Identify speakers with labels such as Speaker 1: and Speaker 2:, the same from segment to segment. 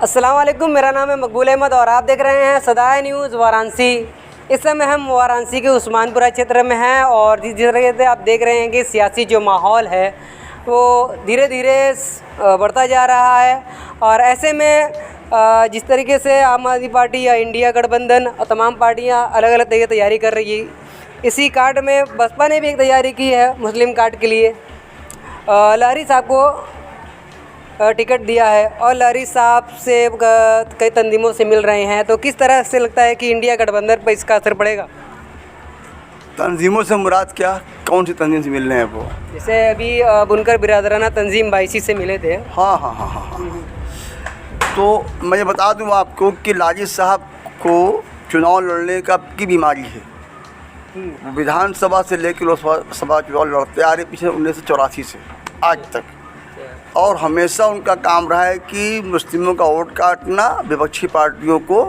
Speaker 1: अस्सलाम वालेकुम, मेरा नाम है मकबूल अहमद और आप देख रहे हैं सदाए न्यूज़ वाराणसी। इस समय हम वाराणसी के उस्मानपुरा क्षेत्र में हैं और जिस तरीके से आप देख रहे हैं कि सियासी जो माहौल है वो धीरे धीरे बढ़ता जा रहा है। और ऐसे में जिस तरीके से आम आदमी पार्टी या इंडिया गठबंधन और तमाम पार्टियां अलग अलग तरीके तैयारी कर रही है, इसी कार्ड में बसपा ने भी एक तैयारी की है मुस्लिम कार्ड के लिए। लहरी साहब को टिकट दिया है और लहरी साहब से कई तंजीमों से मिल रहे हैं, तो किस तरह से लगता है कि इंडिया गठबंधन पर इसका असर पड़ेगा?
Speaker 2: तंजीमों से मुराद क्या, कौन सी तंजीम से मिल रहे हैं वो?
Speaker 1: जैसे अभी बुनकर बिरादराना तंजीम 22 से मिले थे।
Speaker 2: हाँ। तो मैं बता दूं आपको कि लाजिद साहब को चुनाव लड़ने की बीमारी है। विधानसभा से लेकर लोकसभा चुनाव लड़ते आ रहे पिछले 1984 से आज तक, और हमेशा उनका काम रहा है कि मुस्लिमों का वोट काटना, विपक्षी पार्टियों को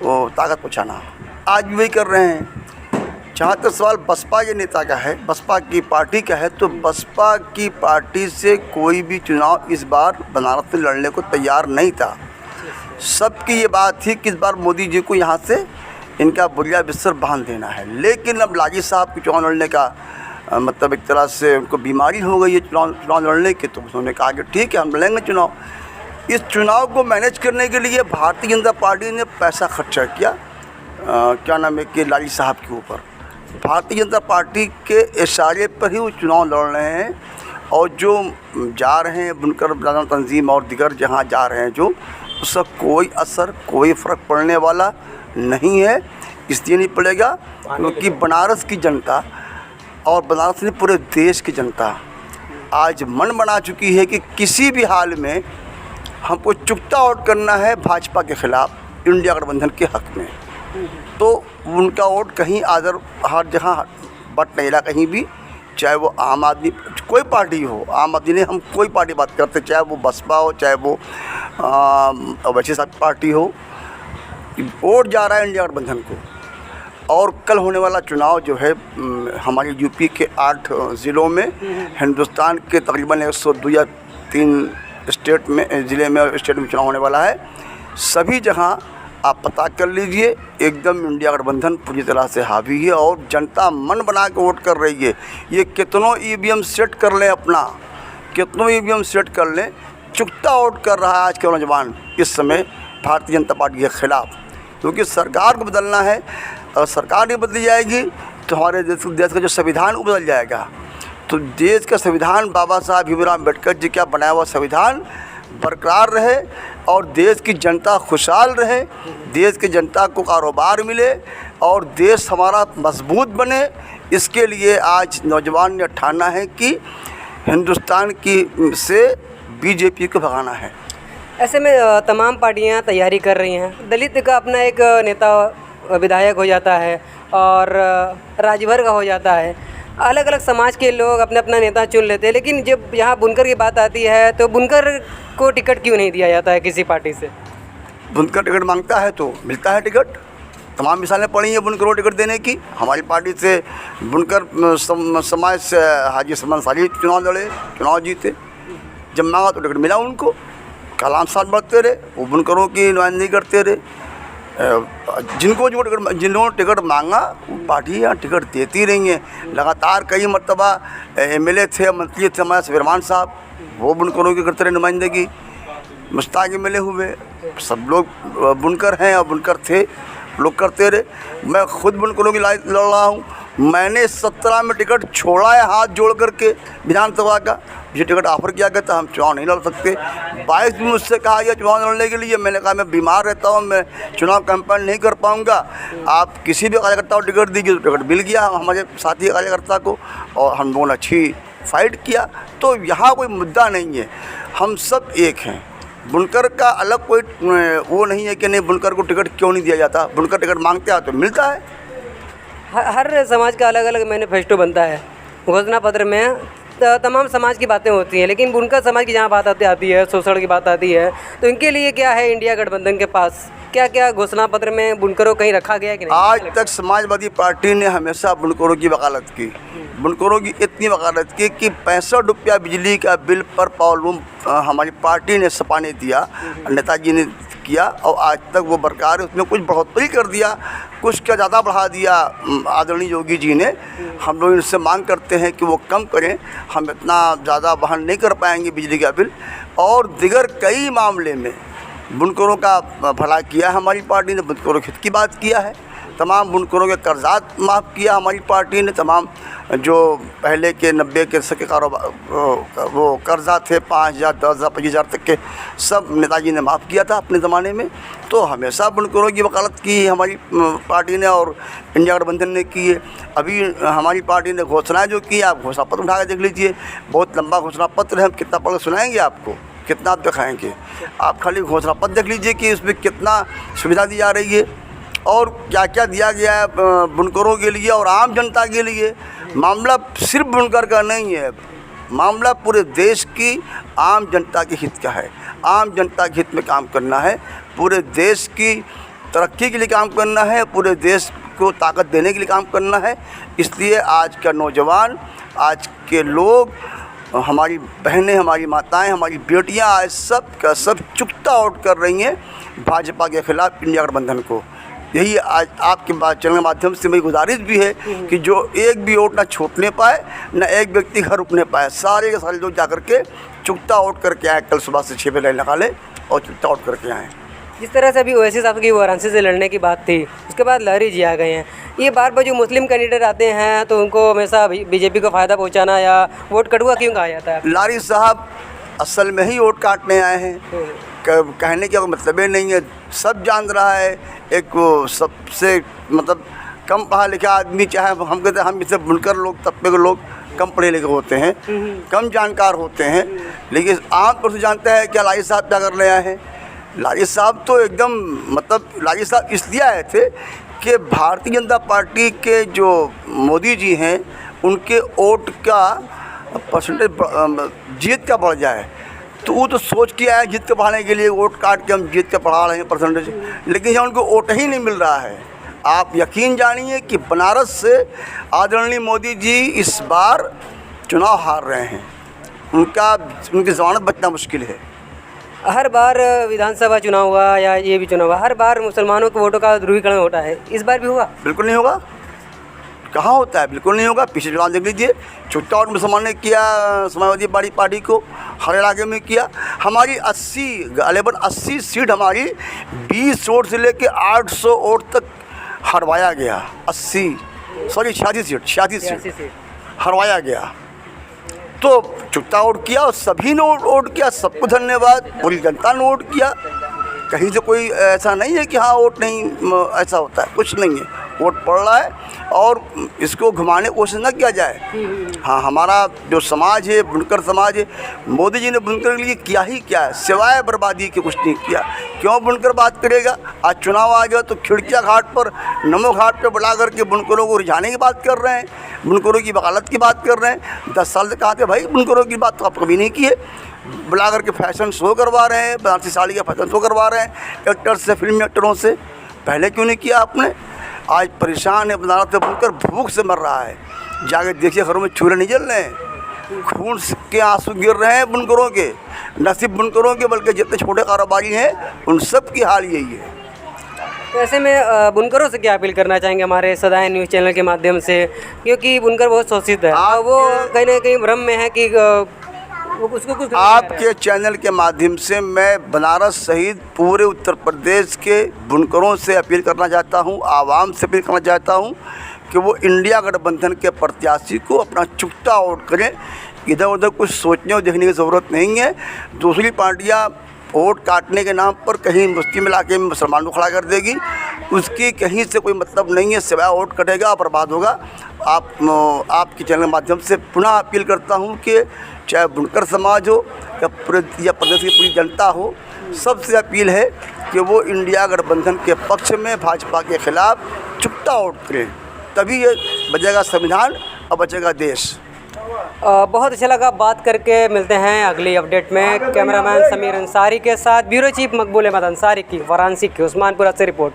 Speaker 2: ताकत पहुँचाना। आज भी वही कर रहे हैं। जहाँ तक सवाल बसपा के नेता का है, बसपा की पार्टी का है, तो बसपा की पार्टी से कोई भी चुनाव इस बार बनारस में लड़ने को तैयार नहीं था। सबकी ये बात थी कि इस बार मोदी जी को यहाँ से इनका बुरिया बिस्तर बांध देना है। लेकिन अब लाजिद साहब के चुनाव लड़ने का मतलब एक तरह से उनको बीमारी हो गई है चुनाव लड़ने की, तो उन्होंने कहा कि ठीक है हम लड़ेंगे चुनाव। इस चुनाव को मैनेज करने के लिए भारतीय जनता पार्टी ने पैसा खर्चा किया, क्या नाम है कि लाजिद साहब के ऊपर। भारतीय जनता पार्टी के इशारे पर ही वो चुनाव लड़ रहे हैं, और जो जा रहे हैं बुनकर बिरादराना तंजीम और दिगर जहाँ जा रहे हैं, जो उसका कोई असर, कोई फ़र्क पड़ने वाला नहीं है। इसलिए नहीं पड़ेगा क्योंकि बनारस की जनता और बनारस में पूरे देश की जनता आज मन बना चुकी है कि किसी भी हाल में हमको चुकता वोट करना है भाजपा के ख़िलाफ़, इंडिया गठबंधन के हक़ में। तो उनका वोट कहीं हर जगह बट नहीं रहा कहीं भी, चाहे वो आम आदमी कोई पार्टी हो, आम आदमी ने हम कोई पार्टी बात करते, चाहे वो बसपा हो, चाहे वो वैसे सब पार्टी हो, वोट जा रहा है इंडिया गठबंधन को। और कल होने वाला चुनाव जो है हमारे यूपी के 8 ज़िलों में, हिंदुस्तान के तकरीबन 102 या 3 स्टेट में ज़िले में स्टेट में चुनाव होने वाला है। सभी जहां आप पता कर लीजिए, एकदम इंडिया गठबंधन पूरी तरह से हावी है और जनता मन बना के वोट कर रही है। ये कितनों ईवीएम सेट कर लें, अपना कितनों ईवीएम सेट कर लें, चुकता वोट कर रहा है आज के नौजवान इस समय भारतीय जनता पार्टी के ख़िलाफ़। क्योंकि सरकार को बदलना है, अगर सरकार नहीं बदली जाएगी तो हमारे देश का जो संविधान वो बदल जाएगा। तो देश का संविधान बाबा साहब भीमराव अम्बेडकर जी का बनाया हुआ संविधान बरकरार रहे और देश की जनता खुशहाल रहे, देश की जनता को कारोबार मिले और देश हमारा मजबूत बने। इसके लिए आज नौजवान ने ठाना है कि हिंदुस्तान की से बीजेपी को भगाना है।
Speaker 1: ऐसे में तमाम पार्टियां तैयारी कर रही हैं। दलित का अपना एक नेता विधायक हो जाता है और राज्यभर का हो जाता है, अलग अलग समाज के लोग अपना अपना नेता चुन लेते हैं। लेकिन जब यहाँ बुनकर की बात आती है तो बुनकर को टिकट क्यों नहीं दिया जाता है किसी पार्टी से?
Speaker 2: बुनकर टिकट मांगता है तो मिलता है टिकट। तमाम मिसालें पड़ी हैं बुनकर को टिकट देने की। हमारी पार्टी से बुनकर समाज से हाजी सलमान साली चुनाव लड़े, चुनाव जीते, जब मांगा तो टिकट मिला उनको। कलाम साल बढ़ते रहे, वो बुनकरों की नुमाइंदगी करते रहे। जिन्होंने टिकट मांगा वो पार्टी यहाँ टिकट देती रही हैं। लगातार कई मरतबा एमएलए थे, मंत्री थे हमारे सफिरमान साहब, वो बुनकरों की करते रहे नुमाइंदगी। मुश्ताक एमएलए हुए, सब लोग बुनकर हैं और बुनकर थे, लोग करते रहे। मैं खुद बुनकरों की लड़ रहा हूँ। मैंने 17 में टिकट छोड़ा है हाथ जोड़ करके विधानसभा का। मुझे टिकट ऑफर किया गया था, हम चुनाव नहीं लड़ सकते। 22 में मुझसे कहा गया चुनाव लड़ने के लिए, मैंने कहा मैं बीमार रहता हूँ, मैं चुनाव कैंपेन नहीं कर पाऊँगा, आप किसी भी कार्यकर्ता को टिकट दीजिए। तो टिकट मिल गया हमारे साथी कार्यकर्ता को और हम लोगों ने अच्छी फाइट किया। तो यहाँ कोई मुद्दा नहीं है, हम सब एक हैं। बुनकर का अलग कोई वो नहीं है कि नहीं बुनकर को टिकट क्यों नहीं दिया जाता। बुनकर टिकट मांगते हैं तो मिलता है।
Speaker 1: हर समाज का अलग अलग मैनिफेस्टो बनता है। घोषणा पत्र में तमाम समाज की बातें होती हैं, लेकिन बुनकर समाज की जहाँ बात आती है, शोषण की बात आती है, तो इनके लिए क्या है इंडिया गठबंधन के पास? क्या क्या घोषणा पत्र में बुनकरों कहीं रखा गया है कि नहीं?
Speaker 2: आज तक समाजवादी पार्टी ने हमेशा बुनकरों की वकालत की। बुनकरों की इतनी वकालत की कि 65 रुपया बिजली का बिल पर पावर लूम हमारी पार्टी ने सपा ने दिया, नेताजी ने किया, और आज तक वो बरकरार है। उसमें कुछ बढ़ोतरी कर दिया, कुछ का ज़्यादा बढ़ा दिया आदरणीय योगी जी ने। हम लोग इनसे मांग करते हैं कि वो कम करें, हम इतना ज़्यादा वहन नहीं कर पाएंगे बिजली का बिल। और दिगर कई मामले में बुनकरों का भला किया हमारी पार्टी ने, बुनकरों के हित की बात किया है। तमाम बुनकरों के कर्जात माफ़ किया हमारी पार्टी ने। तमाम जो पहले के 90 के दशक के कारोबार वो कर्जा थे 5,000, 10,000, 25,000 तक के, सब नेताजी ने माफ़ किया था अपने ज़माने में। तो हमेशा बुनकरों की वकालत की हमारी पार्टी ने और इंडिया गठबंधन ने की है। अभी हमारी पार्टी ने घोषणाएँ जो की, आप घोषणा पत्र उठा कर देख लीजिए, बहुत लंबा घोषणा पत्र है। हम कितना पढ़ कर सुनाएंगे आपको, कितना आप दिखाएंगे? आप खाली घोषणा पत्र देख लीजिए कि इसमें कितना सुविधा दी जा रही है और क्या क्या दिया गया है बुनकरों के लिए और आम जनता के लिए। मामला सिर्फ बुनकर का नहीं है, मामला पूरे देश की आम जनता के हित का है। आम जनता के हित में काम करना है, पूरे देश की तरक्की के लिए काम करना है, पूरे देश को ताकत देने के लिए काम करना है। इसलिए आज का नौजवान, आज के लोग, हमारी बहनें, हमारी माताएं, हमारी बेटियां आज सब का सब चुकता आउट कर रही हैं भाजपा के खिलाफ इंडिया गठबंधन को। यही आज आपके चैनल के माध्यम से मेरी गुजारिश भी है कि जो एक भी वोट ना छूटने पाए, ना एक व्यक्ति घर रुकने पाए, सारे के सारे लोग जाकर के चुकता आउट करके आए। कल सुबह से 6 बजे लाइन लगा लें और चुकता आउट करके आएँ।
Speaker 1: जिस तरह से अभी ओवैसी साहब की वाराणसी से लड़ने की बात थी, उसके बाद लहरी जी आ गए हैं। ये बार बार जो मुस्लिम कैंडिडेट आते हैं तो उनको हमेशा बीजेपी को फ़ायदा पहुंचाना या वोट कटुआ क्यों कहा जाता है?
Speaker 2: लारी साहब असल में ही वोट काटने आए हैं, कहने का मतलब ही नहीं है। सब जान रहा है, एक वो सबसे मतलब कम पढ़ा लिखा आदमी, चाहे हम कहते हैं हम इसे बुनकर लोग तबके के लोग कम पढ़े लिखे होते हैं, कम जानकार होते हैं, लेकिन आम तौर से जानते हैं क्या लारी साहब क्या करने आए हैं। लारी साहब तो एकदम मतलब लारी साहब इसलिए आए थे कि भारतीय जनता पार्टी के जो मोदी जी हैं उनके वोट का परसेंटेज जीत का बढ़ जाए। तो वो तो सोच के आए जीत के बढ़ाने के लिए, वोट काट के हम जीत के बढ़ा रहे हैं परसेंटेज, लेकिन यहाँ उनको वोट ही नहीं मिल रहा है। आप यकीन जानिए कि बनारस से आदरणीय मोदी जी इस बार चुनाव हार रहे हैं, उनकी ज़मानत बचना मुश्किल है।
Speaker 1: हर बार विधानसभा चुनाव हुआ या ये भी चुनाव हुआ, हर बार मुसलमानों के वोटों का ध्रुवीकरण होता है, इस बार भी हुआ?
Speaker 2: बिल्कुल नहीं होगा। कहाँ होता है? बिल्कुल नहीं होगा। पिछले चुनाव देख लीजिए, चुटता और मुसलमान ने किया समाजवादी पार्टी को, हर इलाके में किया। हमारी 80 सीट हमारी 20 वोट से लेके 800 वोट तक हरवाया गया। 86 सीट हरवाया गया। तो चुटता वोट किया और सभी ने वोट किया, सबको धन्यवाद, पूरी जनता ने वोट किया। कहीं से कोई ऐसा नहीं है कि हाँ वोट नहीं ऐसा होता है, कुछ नहीं है, वोट पड़ रहा है और इसको घुमाने की कोशिश न किया जाए। हाँ, हमारा जो समाज है, बुनकर समाज है, मोदी जी ने बुनकर के लिए किया ही क्या है, सिवाय बर्बादी के कुछ नहीं किया। क्यों बुनकर बात करेगा? आज चुनाव आ गया तो खिड़किया घाट पर, नमो घाट पर बुला करके बुनकरों को रिझाने की बात कर रहे हैं, बुनकरों की वकालत की बात कर रहे हैं। 10 साल से कहा थे भाई बुनकरों की बात तो आप कभी नहीं की है। बुला करके फैशन शो करवा रहे हैं, बनारसी साड़ी का फैशन शो करवा रहे हैं एक्टर से, फिल्मी एक्टरों से। पहले क्यों नहीं किया आपने? आज परेशान है बनारस से बुनकर, भूख से मर रहा है। जाके देखिए घरों में चूल्हे नहीं जल रहे हैं, खून के आंसू गिर रहे हैं बुनकरों के, न सिर्फ बुनकरों के बल्कि जितने छोटे कारोबारी हैं उन सब की हाल यही है।
Speaker 1: तो ऐसे में बुनकरों से क्या अपील करना चाहेंगे हमारे सदाएं न्यूज़ चैनल के माध्यम से, क्योंकि बुनकर बहुत शोषित है, वो कहीं ना कहीं भ्रम में है कि उसको कुछ
Speaker 2: आपके चैनल के माध्यम से मैं बनारस सहित पूरे उत्तर प्रदेश के बुनकरों से अपील करना चाहता हूं, आवाम से अपील करना चाहता हूं कि वो इंडिया गठबंधन के प्रत्याशी को अपना चुकता वोट करें। इधर उधर कुछ सोचने और देखने की ज़रूरत नहीं है। दूसरी पार्टियां वोट काटने के नाम पर कहीं मुस्लिम इलाके में मुसलमान को खड़ा कर देगी, उसकी कहीं से कोई मतलब नहीं है, सिवाय वोट कटेगा और बर्बाद होगा। आपके चैनल के माध्यम से पुनः अपील करता हूं कि चाहे बुनकर समाज हो या प्रदेश की पूरी जनता हो, सबसे अपील है कि वो इंडिया गठबंधन के पक्ष में भाजपा के खिलाफ चुकता वोट करें, तभी ये बचेगा संविधान और बचेगा देश।
Speaker 1: बहुत अच्छा लगा बात करके। मिलते हैं अगली अपडेट में। कैमरामैन समीर अंसारी के साथ ब्यूरो चीफ मकबूल अहमद अंसारी की वाराणसी की उस्मानपुरा से रिपोर्ट।